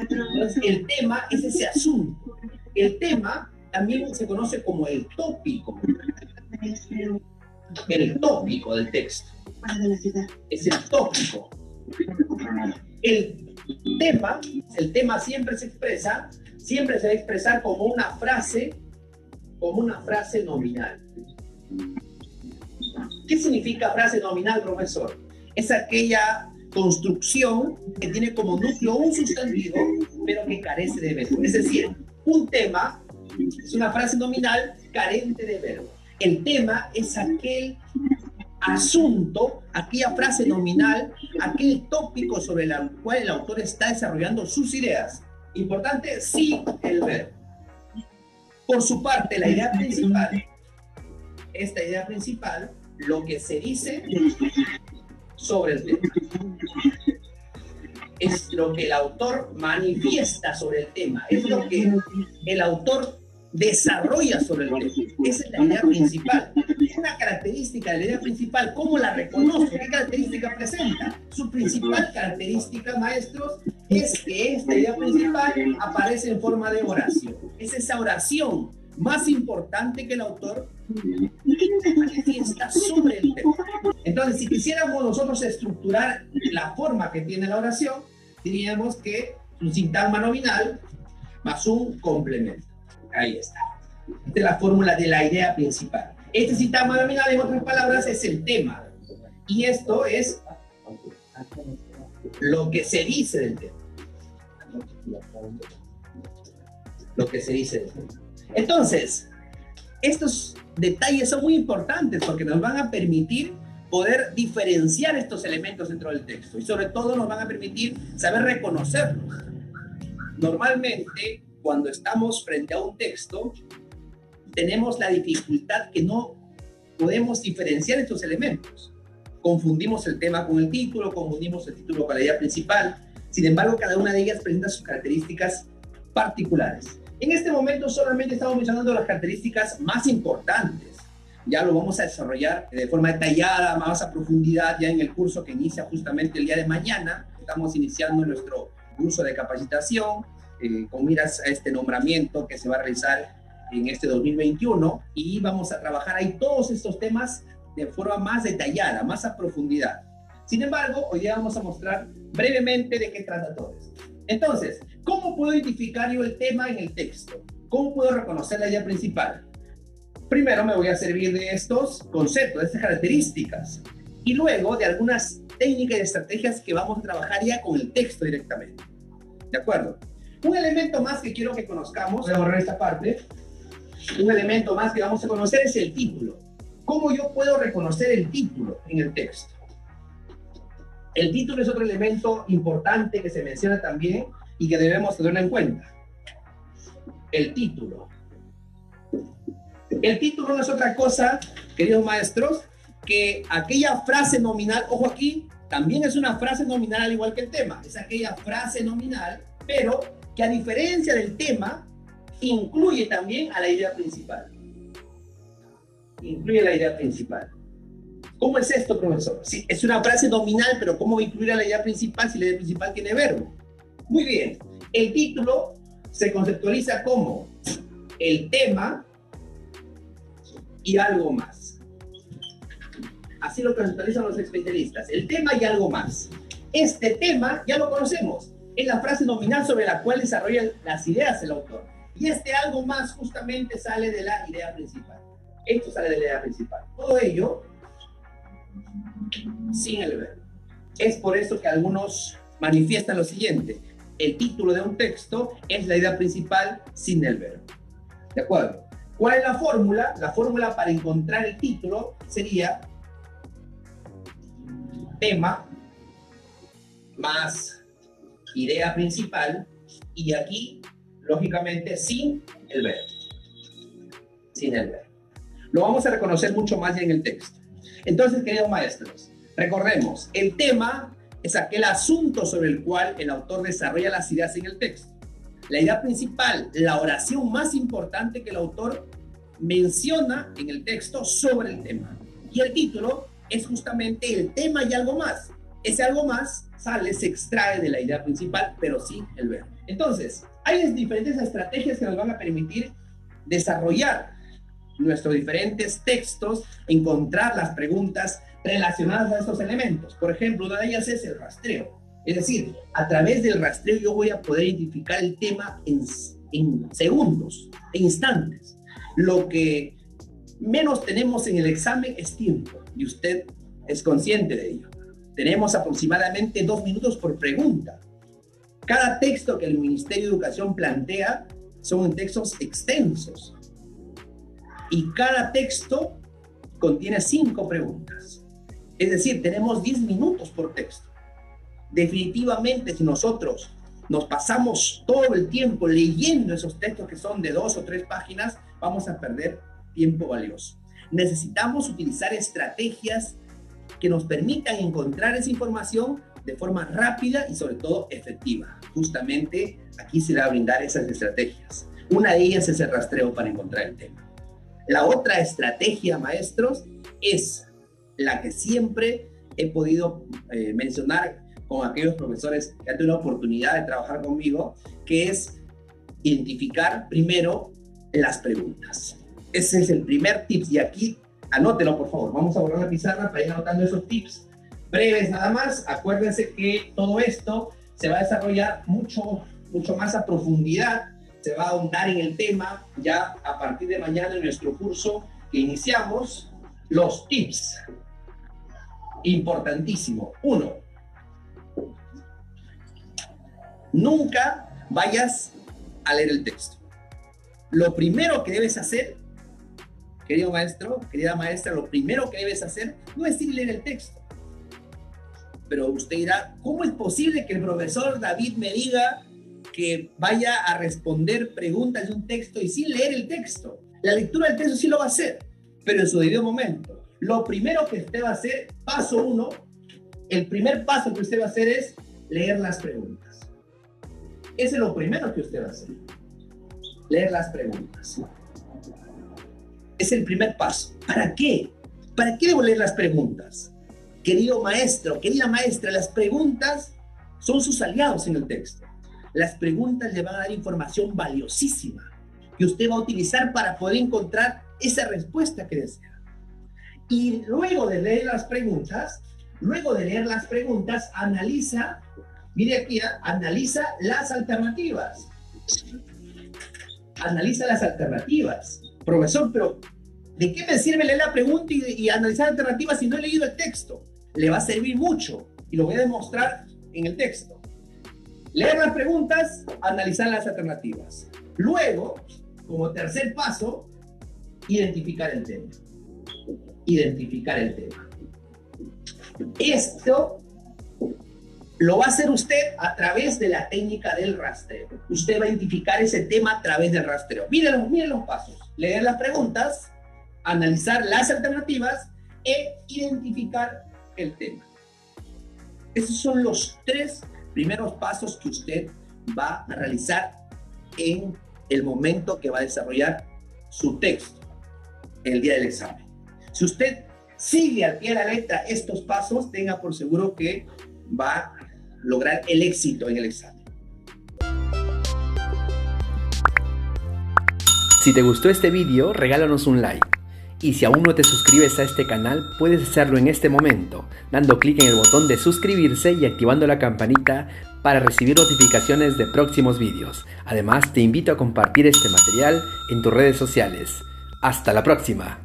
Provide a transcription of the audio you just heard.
Entonces, el tema es ese asunto. El tema también se conoce como el tópico. El tópico del texto. Es el tópico. El tema siempre se va a expresar como una frase nominal. ¿Qué significa frase nominal, profesor? Es aquella construcción que tiene como núcleo un sustantivo, pero que carece de verbo. Es decir, un tema es una frase nominal carente de verbo. El tema es aquel asunto, aquella frase nominal, aquel tópico sobre el cual el autor está desarrollando sus ideas. Importante, sí, el verbo. Por su parte, la idea principal, esta idea principal, lo que se dice sobre el tema. Es lo que el autor manifiesta sobre el tema, es lo que el autor desarrolla sobre el tema. Esa es la idea principal. Una característica de la idea principal, ¿cómo la reconozco? ¿Qué característica presenta? Su principal característica, maestros, es que esta idea principal aparece en forma de oración. Es esa oración más importante que el autor manifiesta sobre el tema. Entonces, si quisiéramos nosotros estructurar la forma que tiene la oración, diríamos que un sintagma nominal más un complemento. Ahí está. Esta es la fórmula de la idea principal. Este sintagma nominal, en otras palabras, es el tema. Y esto es lo que se dice del tema. Lo que se dice del tema. Entonces, estos detalles son muy importantes porque nos van a permitir poder diferenciar estos elementos dentro del texto y sobre todo nos van a permitir saber reconocerlos. Normalmente, cuando estamos frente a un texto, tenemos la dificultad que no podemos diferenciar estos elementos. Confundimos el tema con el título, confundimos el título con la idea principal. Sin embargo, cada una de ellas presenta sus características particulares. En este momento solamente estamos mencionando las características más importantes. Ya lo vamos a desarrollar de forma detallada, más a profundidad, ya en el curso que inicia justamente el día de mañana. Estamos iniciando nuestro curso de capacitación con miras a este nombramiento que se va a realizar en este 2021 y vamos a trabajar ahí todos estos temas de forma más detallada, más a profundidad. Sin embargo, hoy día vamos a mostrar brevemente de qué trata todo esto. Entonces, ¿cómo puedo identificar yo el tema en el texto? ¿Cómo puedo reconocer la idea principal? Primero me voy a servir de estos conceptos, de estas características, y luego de algunas técnicas y estrategias que vamos a trabajar ya con el texto directamente. ¿De acuerdo? Un elemento más que quiero que conozcamos, voy a borrar esta parte, un elemento más que vamos a conocer es el título. ¿Cómo yo puedo reconocer el título en el texto? El título es otro elemento importante que se menciona también y que debemos tenerlo en cuenta. El título. El título no es otra cosa, queridos maestros, que aquella frase nominal, ojo aquí, también es una frase nominal al igual que el tema. Es aquella frase nominal, pero que a diferencia del tema, incluye también a la idea principal. Incluye la idea principal. ¿Cómo es esto, profesor? Sí, es una frase nominal, pero ¿cómo incluir a la idea principal si la idea principal tiene verbo? Muy bien. El título se conceptualiza como el tema y algo más. Así lo conceptualizan los especialistas. El tema y algo más. Este tema ya lo conocemos. Es la frase nominal sobre la cual desarrolla las ideas el autor. Y este algo más justamente sale de la idea principal. Esto sale de la idea principal. Todo ello sin el verbo. Es por eso que algunos manifiestan lo siguiente: el título de un texto es la idea principal sin el verbo. ¿De acuerdo? ¿Cuál es la fórmula? La fórmula para encontrar el título sería tema más idea principal y aquí, lógicamente, sin el verbo. Sin el verbo. Lo vamos a reconocer mucho más ya en el texto. Entonces, queridos maestros, recordemos, el tema es aquel asunto sobre el cual el autor desarrolla las ideas en el texto. La idea principal, la oración más importante que el autor menciona en el texto sobre el tema. Y el título es justamente el tema y algo más. Ese algo más se extrae de la idea principal, pero sin el verbo. Entonces, hay diferentes estrategias que nos van a permitir desarrollar nuestros diferentes textos, encontrar las preguntas relacionadas a estos elementos. Por ejemplo, una de ellas es el rastreo. Es decir, a través del rastreo yo voy a poder identificar el tema en segundos, en instantes. Lo que menos tenemos en el examen es tiempo, y usted es consciente de ello. Tenemos aproximadamente 2 minutos por pregunta. Cada texto que el Ministerio de Educación plantea son textos extensos. Y cada texto contiene 5 preguntas. Es decir, tenemos 10 minutos por texto. Definitivamente, si nosotros nos pasamos todo el tiempo leyendo esos textos que son de 2 o 3 páginas, vamos a perder tiempo valioso. Necesitamos utilizar estrategias que nos permitan encontrar esa información de forma rápida y sobre todo efectiva. Justamente aquí se le va a brindar esas estrategias. Una de ellas es el rastreo para encontrar el tema. La otra estrategia, maestros, es la que siempre he podido mencionar con aquellos profesores que han tenido la oportunidad de trabajar conmigo, que es identificar primero las preguntas. Ese es el primer tip, y aquí anótelo, por favor. Vamos a borrar la pizarra para ir anotando esos tips breves nada más. Acuérdense que todo esto se va a desarrollar mucho más a profundidad, se va a ahondar en el tema ya a partir de mañana en nuestro curso que iniciamos. Los tips, importantísimo. 1, nunca vayas a leer el texto. Lo primero que debes hacer, querido maestro, querida maestra, lo primero que debes hacer no es ir a leer el texto. Pero usted dirá, ¿cómo es posible que el profesor David me diga que vaya a responder preguntas de un texto y sin leer el texto? La lectura del texto sí lo va a hacer, pero en su debido momento. Lo primero que usted va a hacer, paso 1, el primer paso que usted va a hacer es leer las preguntas. Ese es lo primero que usted va a hacer. Leer las preguntas. Es el primer paso. ¿Para qué? ¿Para qué debo leer las preguntas? Querido maestro, querida maestra, las preguntas son sus aliados en el texto. Las preguntas le van a dar información valiosísima que usted va a utilizar para poder encontrar esa respuesta que desea. Y luego de leer las preguntas, analiza, mire aquí, analiza las alternativas. Analiza las alternativas. Profesor, pero ¿de qué me sirve leer la pregunta y analizar alternativas si no he leído el texto? Le va a servir mucho y lo voy a demostrar en el texto. Leer las preguntas, analizar las alternativas. Luego, como tercer paso, identificar el tema. Identificar el tema. Esto lo va a hacer usted a través de la técnica del rastreo. Usted va a identificar ese tema a través del rastreo. Miren los pasos. Leer las preguntas, analizar las alternativas e identificar el tema. Esos son los 3 primeros pasos que usted va a realizar en el momento que va a desarrollar su texto en el día del examen. Si usted sigue al pie de la letra estos pasos, tenga por seguro que va a lograr el éxito en el examen. Si te gustó este video, regálanos un like. Y si aún no te suscribes a este canal, puedes hacerlo en este momento, dando clic en el botón de suscribirse y activando la campanita para recibir notificaciones de próximos videos. Además, te invito a compartir este material en tus redes sociales. ¡Hasta la próxima!